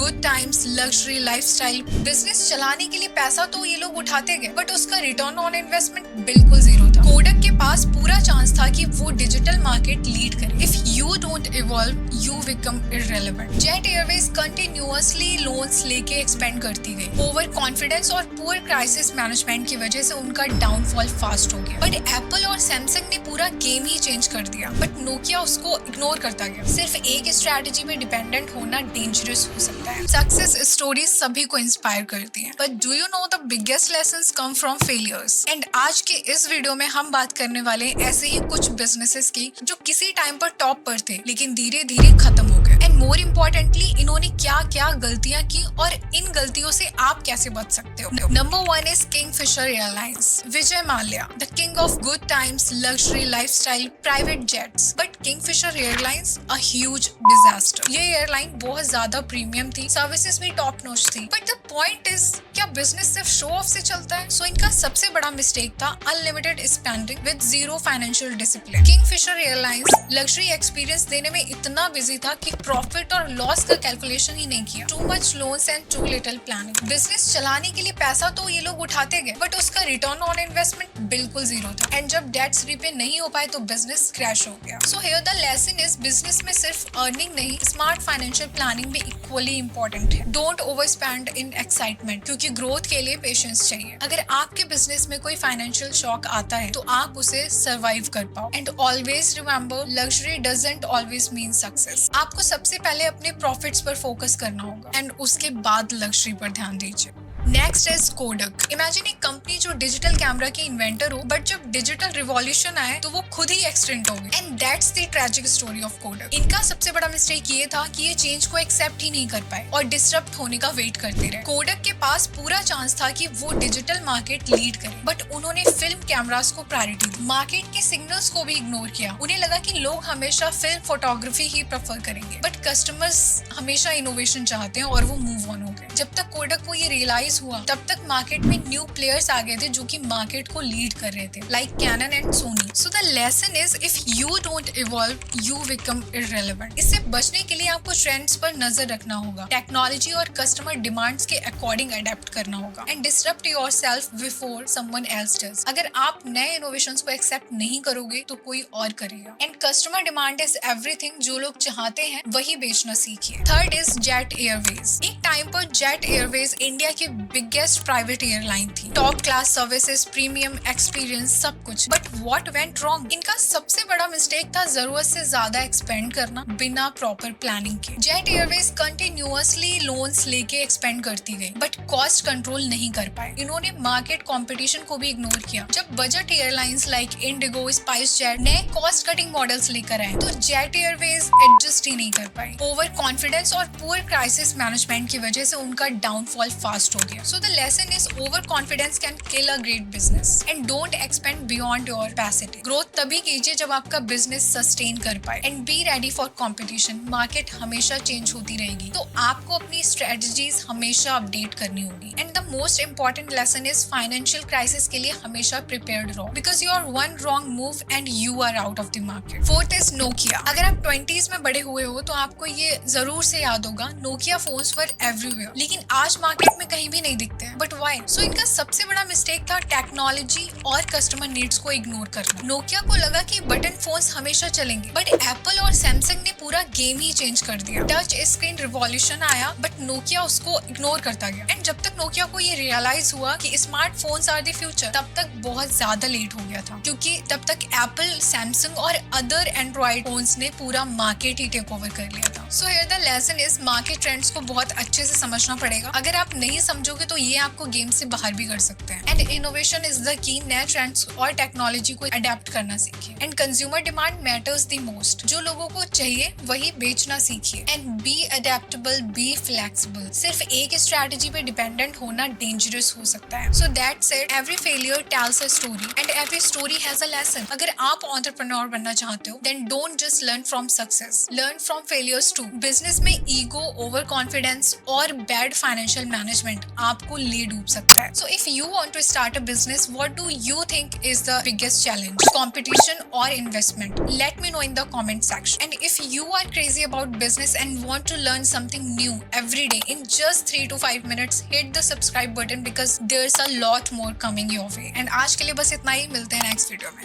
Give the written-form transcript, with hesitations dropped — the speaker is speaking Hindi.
Good times, luxury lifestyle. Business चलाने के लिए पैसा तो ये लोग उठाते गए, बट उसका रिटर्न ऑन इन्वेस्टमेंट बिल्कुल जीरो था। कोडक के पास पूरा चांस था कि वो डिजिटल मार्केट लीड करे। If you don't evolve, you become irrelevant. Jet Airways continuously loans लेके एक्सपेंड करती गई। ओवर कॉन्फिडेंस और पुअर क्राइसिस मैनेजमेंट की वजह से उनका डाउनफॉल फास्ट हो गया। बट एप्पल और सैमसंग ने पूरा गेम ही चेंज कर दिया, बट नोकिया उसको इग्नोर करता गया। सिर्फ एक स्ट्रैटेजी पे डिपेंडेंट होना डेंजरस हो सकता है। सक्सेस स्टोरीज सभी को इंस्पायर करती हैं, but do you know the biggest lessons come from failures. And आज के इस वीडियो में हम बात करने वाले हैं ऐसे ही कुछ बिजनेसेस की जो किसी टाइम पर टॉप पर थे लेकिन धीरे धीरे खत्म हो गए। एंड मोर इम्पोर्टेंटली इन्होंने क्या क्या गलतियां की और इन गलतियों से आप कैसे बच सकते हो। Number 1 is Kingfisher airlines. Vijay Mallya, the king of good times, luxury lifestyle, private jets, but Kingfisher airlines a huge disaster. ये एयरलाइन बहुत ज्यादा प्रीमियम थी, सर्विसेज भी टॉप नॉच थी, बट द पॉइंट इज क्या बिजनेस सिर्फ शो ऑफ से चलता है। सो इनका सबसे बड़ा मिस्टेक था unlimited spending with zero financial discipline. Kingfisher airlines luxury experience देने में इतना बिजी था कि प्रॉफिट और लॉस का कैलकुलेशन ही नहीं किया। Too much loans and too little planning. Business चलाने के लिए पैसा तो ये लोग उठाते गए, बट उसका रिटर्न ऑन इन्वेस्टमेंट बिल्कुल जीरो था। एंड जब डेट्स रीपे नहीं हो पाए तो बिजनेस क्रैश हो गया। So here the lesson is business में सिर्फ अर्निंग नहीं, स्मार्ट फाइनेंशियल प्लानिंग भी इक्वली इंपॉर्टेंट है। Don't over spend in excitement, क्योंकि ग्रोथ के लिए पेशेंस चाहिए। अगर आपके बिजनेस में कोई फाइनेंशियल शॉक आता है तो आप उसे सर्वाइव कर पाओ। And always remember, luxury doesn't always mean success. आपको सबसे पहले अपने प्रॉफिट्स पर फोकस करना होगा एंड उसके बाद लग्जरी पर ध्यान दीजिए। Next is Kodak. इमेजिन एक कंपनी जो डिजिटल कैमरा की इन्वेंटर हो, बट जब डिजिटल रिवॉल्यूशन आए तो वो खुद ही एक्सटेंट हो गई। And that's the tragic story of Kodak. इनका सबसे बड़ा मिस्टेक ये था कि ये चेंज को एक्सेप्ट ही नहीं कर पाए और डिस्टर्ब होने का वेट करते रहे। कोडक के पास पूरा चांस था कि वो डिजिटल मार्केट लीड करे, बट उन्होंने फिल्म कैमरास को प्रायोरिटी दी, मार्केट के सिग्नल्स को भी इग्नोर किया। उन्हें लगा कि लोग हमेशा फिल्म फोटोग्राफी ही प्रेफर करेंगे, बट कस्टमर्स हमेशा इनोवेशन चाहते हैं और वो मूव ऑन हो गए। जब तक कोडक को ये रियलाइज हुआ तब तक मार्केट में न्यू प्लेयर्स आ गए थे जो कि मार्केट को लीड कर रहे थे, like cannon and Soni. So the lesson is if you don't evolve, you become irrelevant. इससे बचने के लिए आपको ट्रेंड्स पर नजर रखना होगा, टेक्नोलॉजी और कस्टमर डिमांड्स के अकॉर्डिंग अडेप्ट करना होगा and disrupt yourself before someone else does. अगर आप नए इनोवेशंस को एक्सेप्ट नहीं करोगे तो कोई और करेगा। And customer demand is everything. जो लोग चाहते हैं वही बेचना सीखिए। Third is jet Airways. एक टाइम पर जेट एयरवेज इंडिया की बिगेस्ट प्राइवेट एयरलाइन थी। Top class services, premium experience, सब कुछ। But what went wrong? इनका सबसे बड़ा मिस्टेक था जरूरत से ज्यादा एक्सपेंड करना बिना प्रॉपर प्लानिंग के। जेट एयरवेज कंटिन्यूअसली लोन्स लेके एक्सपेंड करती गई, बट कॉस्ट कंट्रोल नहीं कर पाए। इन्होंने मार्केट कंपटीशन को भी इग्नोर किया। जब budget airlines like Indigo, spice jet नए कॉस्ट कटिंग मॉडल्स लेकर आए तो जेट एयरवेज एडजस्ट ही नहीं कर पाई। ओवर कॉन्फिडेंस और पुअर क्राइसिस मैनेजमेंट की वजह से उनका डाउनफॉल फास्ट हो गया। So the lesson is overconfidence can kill a great business and don't expand beyond your capacity. Growth तभी कीजिए जब आपका बिजनेस सस्टेन कर पाए and be ready for competition. Market हमेशा चेंज होती रहेगी, तो आपको अपनी स्ट्रेटजीज हमेशा अपडेट करनी होगी। And the most important lesson is financial crisis के लिए हमेशा प्रिपेयर्ड रहो, because your one wrong move and you are out of the market. Fourth is Nokia. अगर आप 20s में बड़े हुए हो तो आपको ये जरूर से याद होगा, नोकिया फोन्स वर एवरीवेयर, लेकिन आज मार्केट में कहीं भी नहीं दिखते हैं। But why? सो इनका सबसे बड़ा मिस्टेक था टेक्नोलॉजी और कस्टमर नीड्स को इग्नोर करना। नोकिया को लगा कि बटन फोन्स हमेशा चलेंगे, बट एप्पल और सैमसंग ने पूरा गेम ही चेंज कर दिया। टच स्क्रीन रिवॉल्यूशन आया, बट नोकिया उसको इग्नोर करता गया। एंड जब तक नोकिया को ये रियलाइज हुआ कि स्मार्टफोन्स आर द फ्यूचर, तब तक बहुत ज्यादा लेट हो गया था, क्योंकि तब तक एप्पल, सैमसंग और अदर एंड्रॉइड फोन्स ने पूरा मार्केट ही टेक ओवर कर लिया था। So here the lesson is market trends को बहुत अच्छे से समझना पड़ेगा। अगर आप नहीं समझोगे तो ये आपको गेम से बाहर भी कर सकते हैं। And innovation is the key. नए ट्रेंड्स और टेक्नोलॉजी को अडेप्ट करना सीखिए। And consumer demand matters the most. जो लोगों को चाहिए वही बेचना सीखिए। And be adaptable, be flexible. सिर्फ एक स्ट्रैटेजी पे डिपेंडेंट होना डेंजरस हो सकता है। So that's it. Every failure tells a story and every story has a lesson. अगर आप एंटरप्रेन्योर बनना चाहते हो then don't just learn from success, learn from failures too. Business में ईगो, ओवर कॉन्फिडेंस और बैड फाइनेंशियल मैनेजमेंट आपको ले डूब सकता है. So if you want to start a business, what do you think is the biggest challenge? Competition or investment? Let me know in the comment section. And if you are crazy about business and want to learn something new every day in just 3 to 5 minutes, hit the subscribe button because there's a lot more coming your way. And आज के लिए बस इतना ही, मिलते हैं नेक्स्ट वीडियो में.